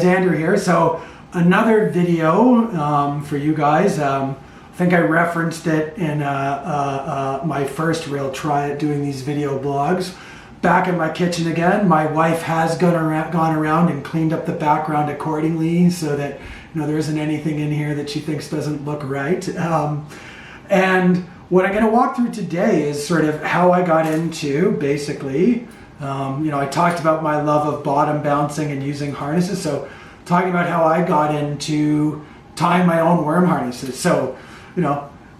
guys, Andrew here. So another video for you guys. I think I referenced it in my first real try at doing these video blogs. Back in my kitchen again. My wife has gone around and cleaned up the background accordingly so that there isn't anything in here that she thinks doesn't look right. And what I'm going to walk through today is sort of how I got into, basically, I talked about my love of bottom bouncing and using harnesses. So talking about how I got into tying my own worm harnesses. So,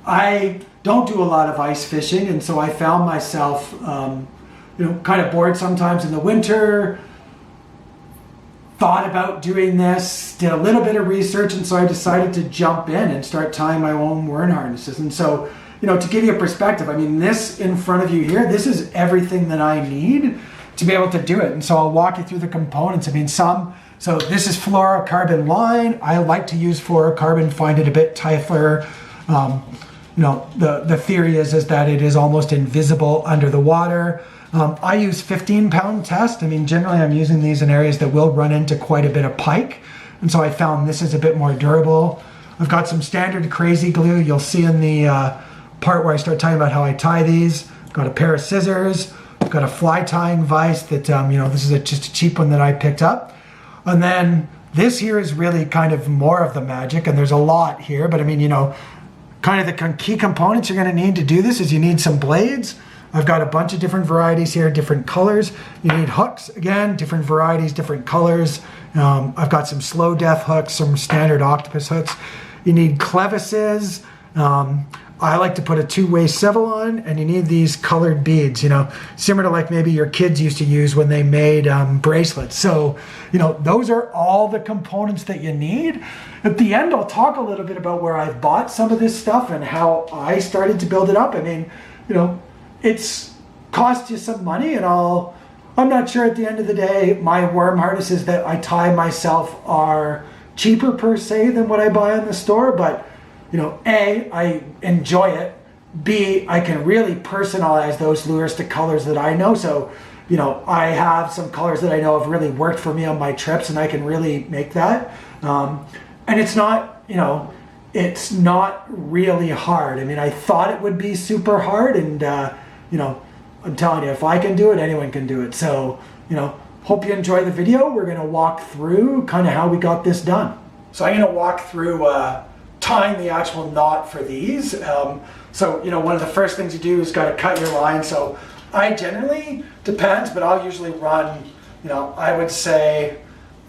I don't do a lot of ice fishing. And so I found myself, kind of bored sometimes in the winter, thought about doing this, did a little bit of research. And so I decided to jump in and start tying my own worm harnesses. And so, to give you a perspective, I mean, this in front of you here, this is everything that I need to be able to do it. And so I'll walk you through the components. I mean, so this is fluorocarbon line. I like to use fluorocarbon, find it a bit tougher. The theory is that it is almost invisible under the water. I use 15-pound test. I mean, generally I'm using these in areas that will run into quite a bit of pike. And so I found this is a bit more durable. I've got some standard crazy glue. You'll see in the part where I start talking about how I tie these. I've got a pair of scissors. I've got a fly tying vise that, this is just a cheap one that I picked up. And then this here is really kind of more of the magic, and there's a lot here, but I mean, kind of the key components you're going to need to do this is you need some blades. I've got a bunch of different varieties here, different colors. You need hooks, again, different varieties, different colors. I've got some slow death hooks, some standard octopus hooks. You need clevises. I like to put a two-way Seville on, and you need these colored beads, similar to like maybe your kids used to use when they made bracelets. So, those are all the components that you need. At the end, I'll talk a little bit about where I've bought some of this stuff and how I started to build it up. I mean, it's cost you some money, and I'm not sure at the end of the day, my worm harnesses that I tie myself are cheaper per se than what I buy in the store, but A, I enjoy it. B, I can really personalize those lures to colors that I know. So, I have some colors that I know have really worked for me on my trips, and I can really make that. And it's not, it's not really hard. I mean, I thought it would be super hard, and, I'm telling you, if I can do it, anyone can do it. So, hope you enjoy the video. We're going to walk through kind of how we got this done. So I'm going to walk through tying the actual knot for these. One of the first things you do is got to cut your line. So I generally, depends, but I'll usually run, I would say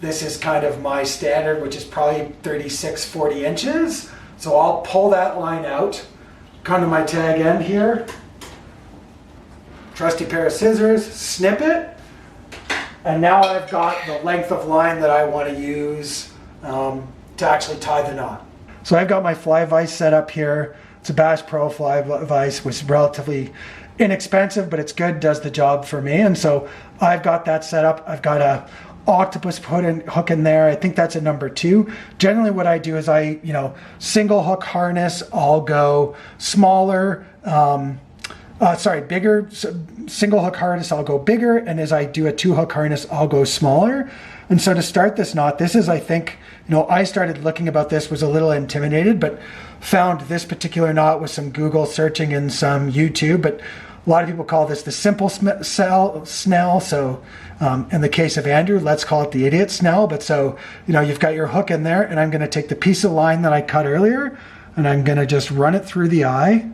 this is kind of my standard, which is probably 36, 40 inches. So I'll pull that line out, come to my tag end here, trusty pair of scissors, snip it, and now I've got the length of line that I want to use to actually tie the knot. So I've got my fly vise set up here. It's a Bass Pro fly vise, which is relatively inexpensive, but it's good, does the job for me. And so I've got that set up. I've got a octopus hook in there. I think that's a number 2. Generally what I do is I, single hook harness, I'll go smaller, bigger. Single hook harness, I'll go bigger. And as I do a 2-hook harness, I'll go smaller. And so to start this knot, this is, I think, I started looking about this, was a little intimidated, but found this particular knot with some Google searching and some YouTube. But a lot of people call this the simple snell. So in the case of Andrew, let's call it the idiot snell. But so, you've got your hook in there, and I'm going to take the piece of line that I cut earlier, and I'm going to just run it through the eye.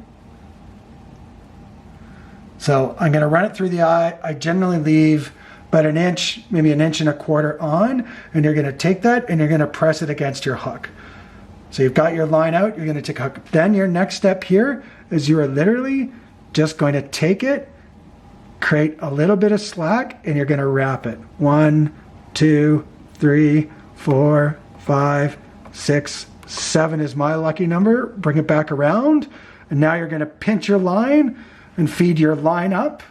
So I'm going to run it through the eye. I generally leave about an inch, maybe an inch and a quarter on, and you're going to take that and you're going to press it against your hook. So you've got your line out, you're going to take a hook. Then your next step here is you are literally just going to take it, create a little bit of slack, and you're going to wrap it. 1, 2, 3, 4, 5, 6, 7 is my lucky number. Bring it back around, and now you're going to pinch your line and feed your line up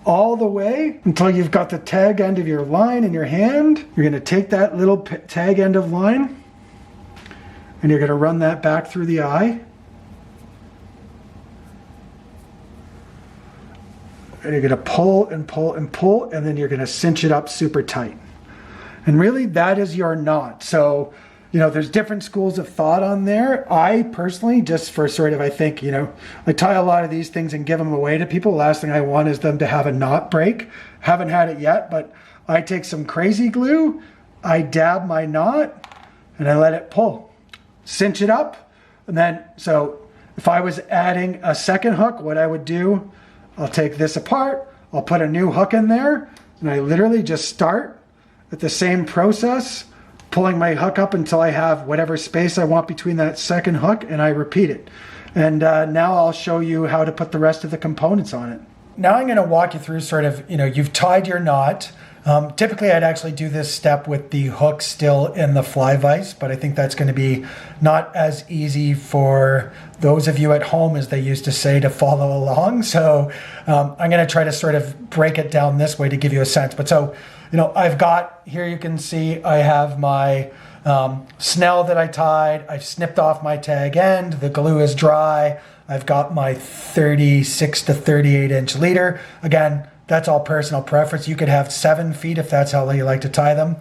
all the way until you've got the tag end of your line in your hand. You're going to take that little tag end of line, and you're going to run that back through the eye. And you're going to pull and pull and pull, and then you're going to cinch it up super tight. And really that is your knot. So, there's different schools of thought on there. I personally, just for sort of, I think, I tie a lot of these things and give them away to people. Last thing I want is them to have a knot break. Haven't had it yet, but I take some crazy glue, I dab my knot, and I let it pull. Cinch it up, and then, so if I was adding a second hook, what I would do, I'll take this apart, I'll put a new hook in there, and I literally just start at the same process, pulling my hook up until I have whatever space I want between that second hook, and I repeat it. And now I'll show you how to put the rest of the components on it. Now I'm going to walk you through sort of, you've tied your knot. Typically I'd actually do this step with the hook still in the fly vise, but I think that's going to be not as easy for those of you at home, as they used to say, to follow along. So I'm going to try to sort of break it down this way to give you a sense. But so, I've got, here you can see I have my snell that I tied. I've snipped off my tag end. The glue is dry. I've got my 36 to 38 inch leader. Again, that's all personal preference. You could have 7 feet if that's how you like to tie them.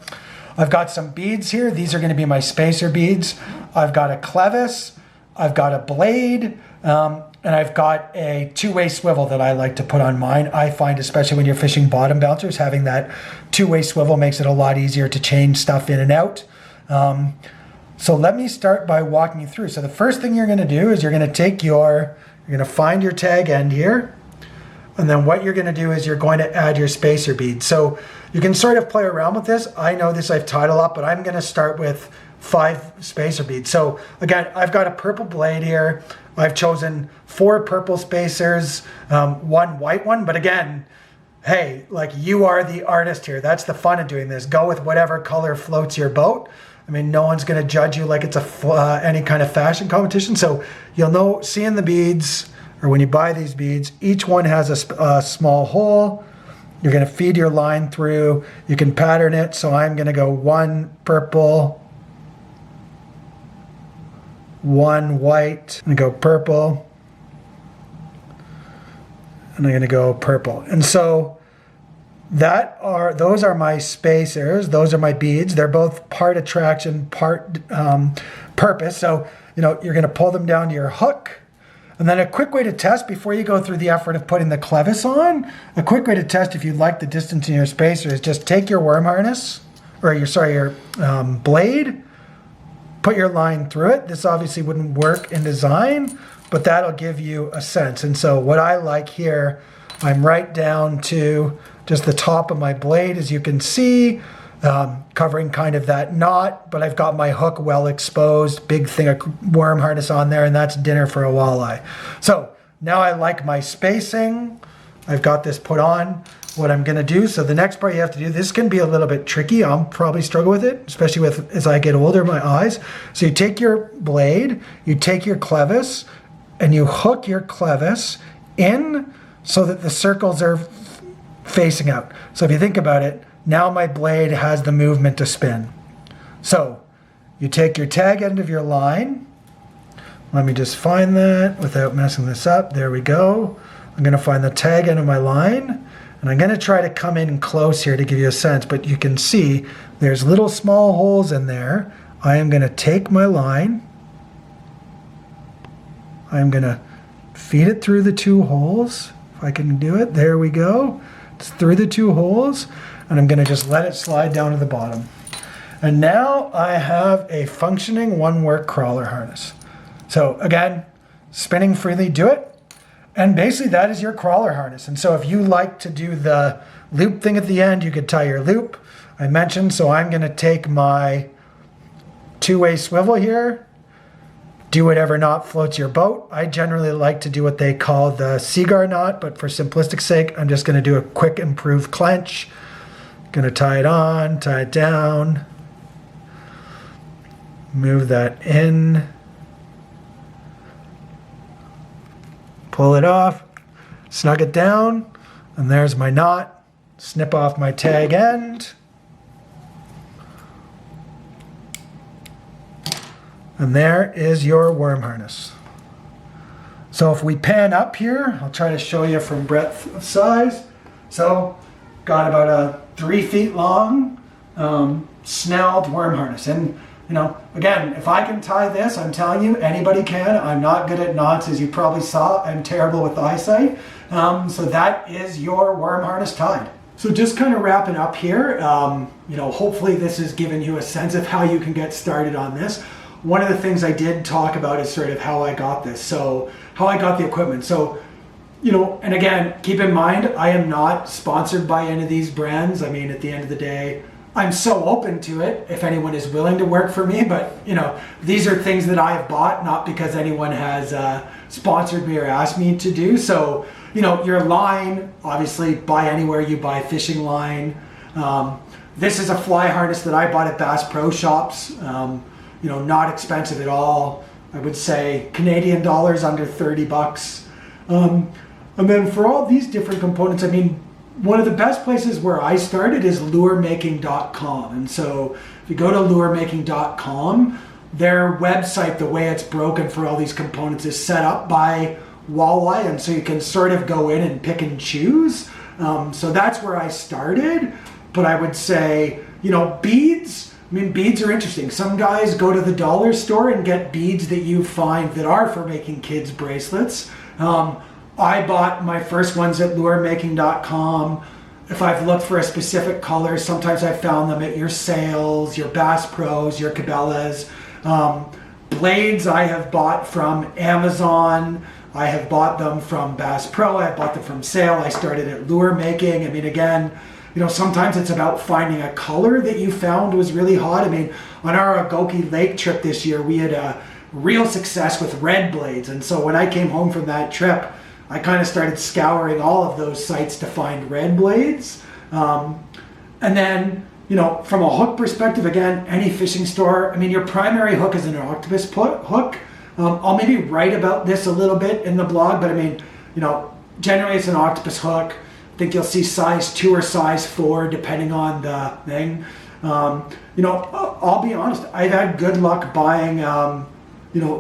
I've got some beads here. These are going to be my spacer beads. I've got a clevis. I've got a blade. And I've got a two-way swivel that I like to put on mine. I find, especially when you're fishing bottom bouncers, having that two-way swivel makes it a lot easier to change stuff in and out. So let me start by walking you through. So the first thing you're going to do is you're going to find your tag end here. And then what you're going to do is you're going to add your spacer bead. So you can sort of play around with this. I know this I've tied a lot, but I'm going to start with 5 spacer beads. So again, I've got a purple blade here. I've chosen 4 purple spacers, 1 white one. But again, hey, like, you are the artist here. That's the fun of doing this. Go with whatever color floats your boat. I mean, no one's going to judge you like it's any kind of fashion competition. So you'll know, seeing the beads, or when you buy these beads, each one has a small hole. You're going to feed your line through. You can pattern it. So I'm going to go 1 purple, 1 white, and go purple, and I'm going to go purple. And so those are my spacers. Those are my beads. They're both part attraction, part purpose. So you're going to pull them down to your hook. And then a quick way to test, before you go through the effort of putting the clevis on, a quick way to test if you like the distance in your spacer is just take your worm harness, or your blade, put your line through it. This obviously wouldn't work in design, but that'll give you a sense. And so what I like here, I'm right down to just the top of my blade, as you can see, covering kind of that knot, but I've got my hook well exposed, big thing of worm harness on there, and that's dinner for a walleye. So now I like my spacing. I've got this put on. What I'm gonna do, so the next part you have to do, this can be a little bit tricky. I'll probably struggle with it, especially as I get older, my eyes. So you take your blade, you take your clevis, and you hook your clevis in so that the circles are facing out. So if you think about it, now my blade has the movement to spin. So you take your tag end of your line. Let me just find that without messing this up. There we go. I'm gonna find the tag end of my line, and I'm gonna try to come in close here to give you a sense, but you can see there's little small holes in there. I am gonna take my line. I'm gonna feed it through the 2 holes. If I can do it, there we go. It's through the 2 holes, and I'm gonna just let it slide down to the bottom. And now I have a functioning one-work crawler harness. So again, spinning freely, do it. And basically that is your crawler harness. And so if you like to do the loop thing at the end, you could tie your loop. I mentioned, so I'm gonna take my 2-way swivel here, do whatever knot floats your boat. I generally like to do what they call the Seaguar knot, but for simplistic sake, I'm just gonna do a quick improved clench. Gonna tie it on, tie it down, move that in, pull it off, snug it down, and there's my knot. Snip off my tag end. And there is your worm harness. So if we pan up here, I'll try to show you from breadth of size. So got about a 3 feet long snelled worm harness. And again, if I can tie this, I'm telling you, anybody can. I'm not good at knots, as you probably saw. I'm terrible with eyesight. So that is your worm harness tied. So just kind of wrapping up here, hopefully this has given you a sense of how you can get started on this. One of the things I did talk about is sort of how I got this. So how I got the equipment. So, and again, keep in mind, I am not sponsored by any of these brands. I mean, at the end of the day, I'm so open to it if anyone is willing to work for me, but these are things that I have bought, not because anyone has sponsored me or asked me to do. So, your line, obviously buy anywhere you buy fishing line. This is a fly harness that I bought at Bass Pro Shops. Not expensive at all. I would say Canadian dollars, under 30 bucks. And then for all these different components, I mean, one of the best places where I started is luremaking.com. And so if you go to luremaking.com, their website, the way it's broken for all these components, is set up by walleye. And so you can sort of go in and pick and choose. So that's where I started. But I would say, beads. I mean, beads are interesting. Some guys go to the dollar store and get beads that you find that are for making kids bracelets. I bought my first ones at luremaking.com. If I've looked for a specific color, sometimes I found them at your sales, your Bass Pros, your Cabela's. Blades I have bought from Amazon. I have bought them from Bass Pro. I bought them from sale. I started at Lure Making. I mean, again, sometimes it's about finding a color that you found was really hot. I mean, on our Agoki Lake trip this year, we had a real success with red blades. And so when I came home from that trip, I kind of started scouring all of those sites to find red blades. And then, from a hook perspective, again, any fishing store, I mean, your primary hook is an octopus hook. I'll maybe write about this a little bit in the blog, but I mean, generally it's an octopus hook. I think you'll see size 2 or size 4, depending on the thing. I'll be honest, I've had good luck buying,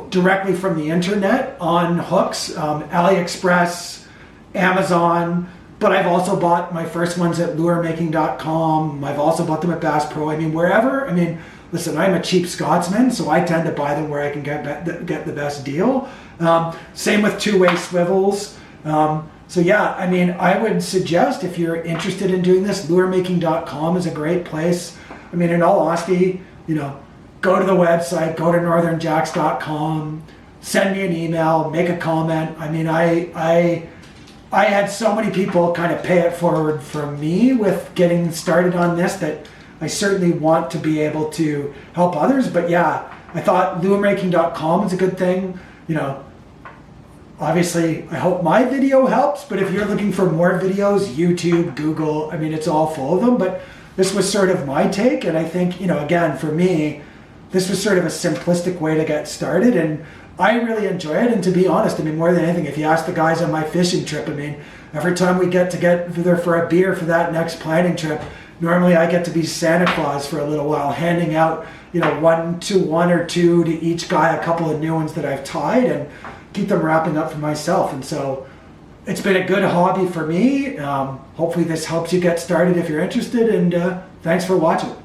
directly from the internet on hooks, AliExpress, Amazon, but I've also bought my first ones at luremaking.com. I've also bought them at Bass Pro. I mean, wherever. I mean, listen, I'm a cheap Scotsman, so I tend to buy them where I can get the best deal. Same with two-way swivels. So yeah, I mean, I would suggest if you're interested in doing this, luremaking.com is a great place. I mean, in all honesty, go to the website, go to northernjacks.com, send me an email, make a comment. I mean, I had so many people kind of pay it forward for me with getting started on this that I certainly want to be able to help others. But yeah, I thought luremaking.com is a good thing. Obviously, I hope my video helps, but if you're looking for more videos, YouTube, Google, I mean, it's all full of them. But this was sort of my take, and I think, again, for me, this was sort of a simplistic way to get started, and I really enjoy it. And to be honest, I mean, more than anything, if you ask the guys on my fishing trip, I mean, every time we get together for a beer for that next planning trip, normally I get to be Santa Claus for a little while, handing out, one or two to each guy, a couple of new ones that I've tied, and keep them wrapping up for myself. And so it's been a good hobby for me. Hopefully this helps you get started if you're interested, and thanks for watching.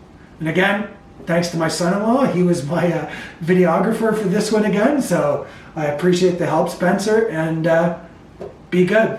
And again, thanks to my son-in-law. He was my videographer for this one again, so I appreciate the help, Spencer, and be good.